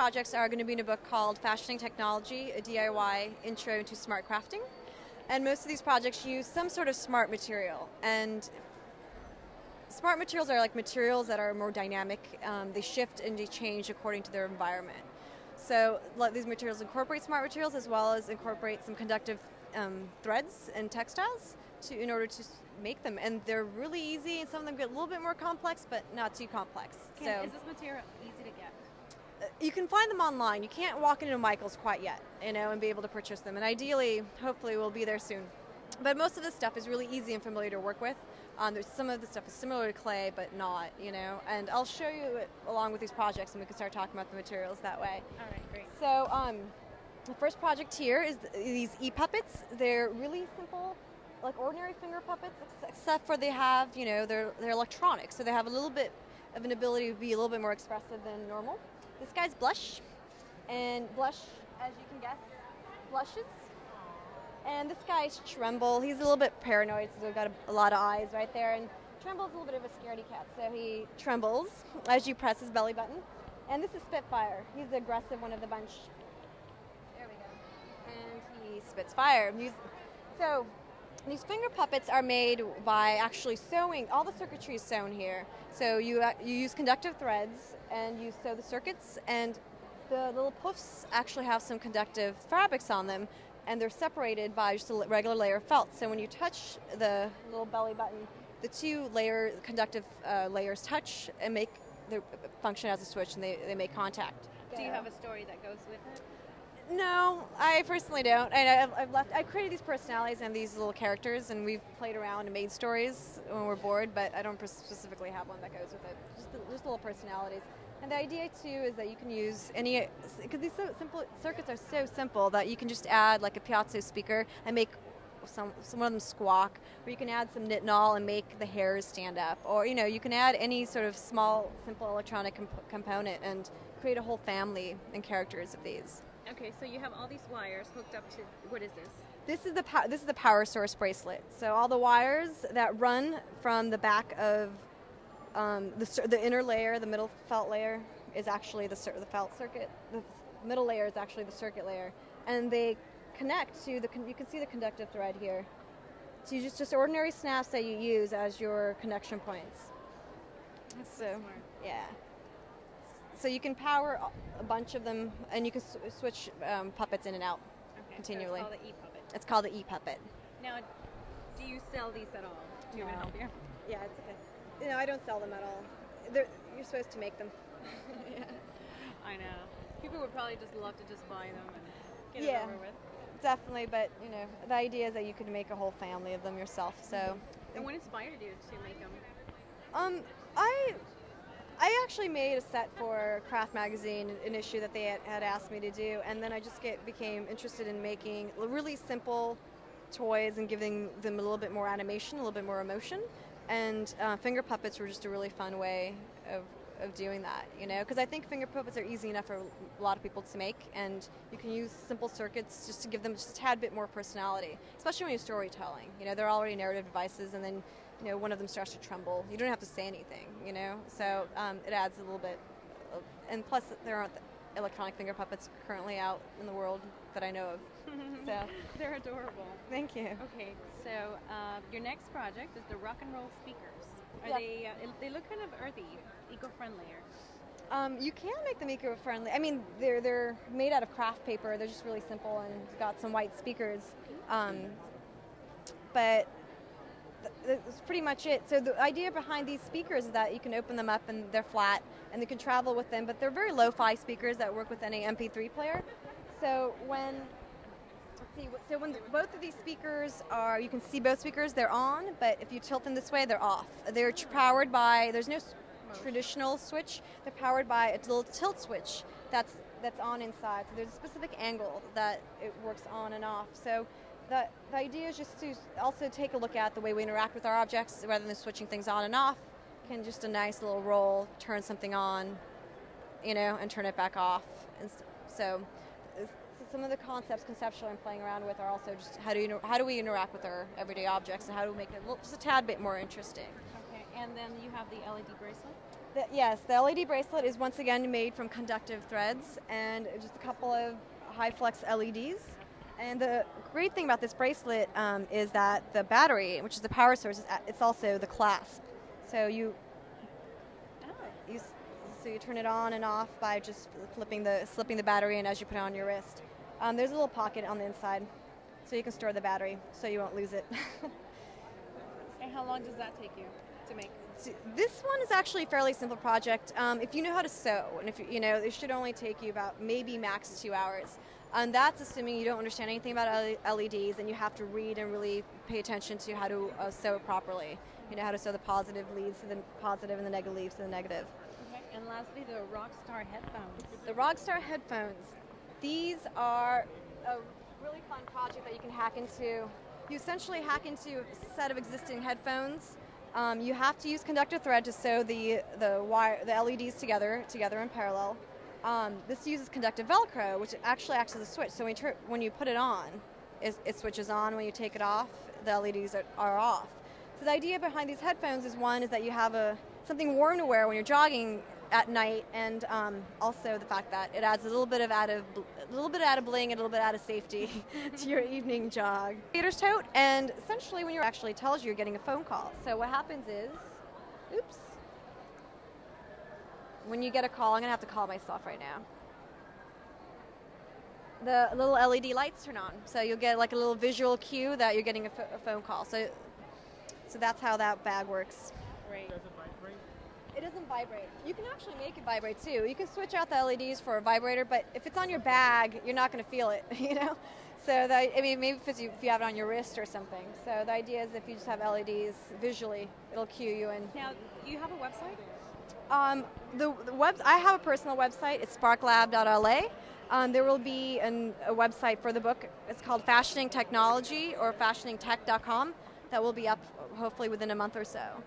projects are going to be in a book called Fashioning Technology, a DIY Intro to Smart Crafting. And most of these projects use some sort of smart material. And smart materials are like materials that are more dynamic. They shift and they change according to their environment. So these materials incorporate smart materials as well as incorporate some conductive threads and textiles in order to make them. And they're really easy, and some of them get a little bit more complex, but not too complex. Is this material easy to get? You can find them online. You can't walk into Michael's quite yet, and be able to purchase them. And ideally, hopefully, we'll be there soon. But most of this stuff is really easy and familiar to work with. There's some of the stuff is similar to clay, but not, And I'll show you it along with these projects, and we can start talking about the materials that way. All right, great. So the first project here is these e-puppets. They're really simple, like ordinary finger puppets, except for they have, they're electronic, so they have a little bit of an ability to be a little bit more expressive than normal. This guy's Blush, and Blush, as you can guess, blushes. And this guy's Tremble. He's a little bit paranoid, so he's got a lot of eyes right there. And Tremble's a little bit of a scaredy cat, so he trembles as you press his belly button. And this is Spitfire. He's the aggressive one of the bunch. There we go. And he spits fire. So these finger puppets are made by actually sewing. All the circuitry is sewn here. So you use conductive threads and you sew the circuits, and the little poofs actually have some conductive fabrics on them, and they're separated by just a regular layer of felt. So when you touch the little belly button, the two conductive layers touch and function as a switch, and they make contact. Do you have a story that goes with it? No, I personally don't. And I created these personalities and these little characters, and we've played around and made stories when we're bored, but I don't specifically have one that goes with it. Just little personalities. And the idea too is that you can use because these circuits are so simple that you can just add like a piezo speaker and make some of them squawk, or you can add some nitinol and make the hairs stand up, or you can add any sort of small, simple electronic component and create a whole family and characters of these. Okay, so you have all these wires hooked up to, what is this? This is the power source bracelet. So all the wires that run from the back of the inner layer, the middle felt layer, is actually the felt circuit. The middle layer is actually the circuit layer, and they connect to you can see the conductive thread here. So you just ordinary snaps that you use as your connection points. That's so smart. Yeah. So you can power a bunch of them, and you can switch puppets in and out continually. So it's called the e-puppet. It's called the e-puppet. Now, do you sell these at all? Do you want me to help you? Yeah, it's okay. I don't sell them at all. You're supposed to make them. Yeah. I know. People would probably just love to just buy them and get it over with. Definitely, but the idea is that you could make a whole family of them yourself. So. And what inspired you to make them? I actually made a set for Craft Magazine, an issue that they had asked me to do, and then I just became interested in making really simple toys and giving them a little bit more animation, a little bit more emotion. And finger puppets were just a really fun way of doing that, because I think finger puppets are easy enough for a lot of people to make, and you can use simple circuits just to give them just a tad bit more personality, especially when you're storytelling. They're already narrative devices, and then one of them starts to tremble. You don't have to say anything, so it adds a little bit and plus there aren't electronic finger puppets currently out in the world that I know of. So they're adorable. Thank you. Okay, so your next project is the rock and roll speakers. They look kind of earthy, eco-friendlier. You can make them eco-friendly. I mean, they're made out of craft paper. They're just really simple and got some white speakers. But that's pretty much it. So the idea behind these speakers is that you can open them up and they're flat and you can travel with them, but they're very lo-fi speakers that work with any MP3 player. So when both of these speakers you can see both speakers, they're on, but if you tilt them this way, they're off. They're powered by, there's no traditional switch, they're powered by a little tilt switch that's on inside. So there's a specific angle that it works on and off. So the idea is just to also take a look at the way we interact with our objects rather than switching things on and off. Can just a nice little roll, turn something on, and turn it back off. And so some of the conceptually I'm playing around with are also just how do we interact with our everyday objects, and how do we make it just a tad bit more interesting. Okay, and then you have the LED bracelet? Yes, the LED bracelet is once again made from conductive threads and just a couple of high flex LEDs. And the great thing about this bracelet is that the battery, which is the power source, it's also the clasp. So you turn it on and off by just slipping the battery in as you put it on your wrist. There's a little pocket on the inside, so you can store the battery, so you won't lose it. And how long does that take you to make? This one is actually a fairly simple project. If you know how to sew, and if you know, it should only take you about maybe max 2 hours. And that's assuming you don't understand anything about LEDs and you have to read and really pay attention to how to sew it properly. You know how to sew the positive leads to the positive and the negative leads to the negative. Okay. And lastly, the Rockstar headphones. The Rockstar headphones. These are a really fun project that you can hack into. You essentially hack into a set of existing headphones. You have to use conductor thread to sew the LEDs together in parallel. This uses conductive Velcro, which actually acts as a switch. So when you put it on, it switches on. When you take it off, the LEDs are off. So the idea behind these headphones is that you have something warm to wear when you're jogging at night, and also the fact that it adds a little bit of added bling and a little bit added safety to your evening jog. Skater's tote, and essentially when actually tells you're getting a phone call. So what happens is, oops, when you get a call, I'm gonna have to call myself right now. The little LED lights turn on, so you'll get like a little visual cue that you're getting a phone call. So that's how that bag works. Great. Does it vibrate? It doesn't vibrate. You can actually make it vibrate too. You can switch out the LEDs for a vibrator, but if it's on your bag, you're not going to feel it, you know? So maybe if you have it on your wrist or something. So the idea is if you just have LEDs visually, it'll cue you in. Now, do you have a website? I have a personal website. It's SparkLab.la. There will be a website for the book. It's called Fashioning Technology or FashioningTech.com. That will be up hopefully within a month or so.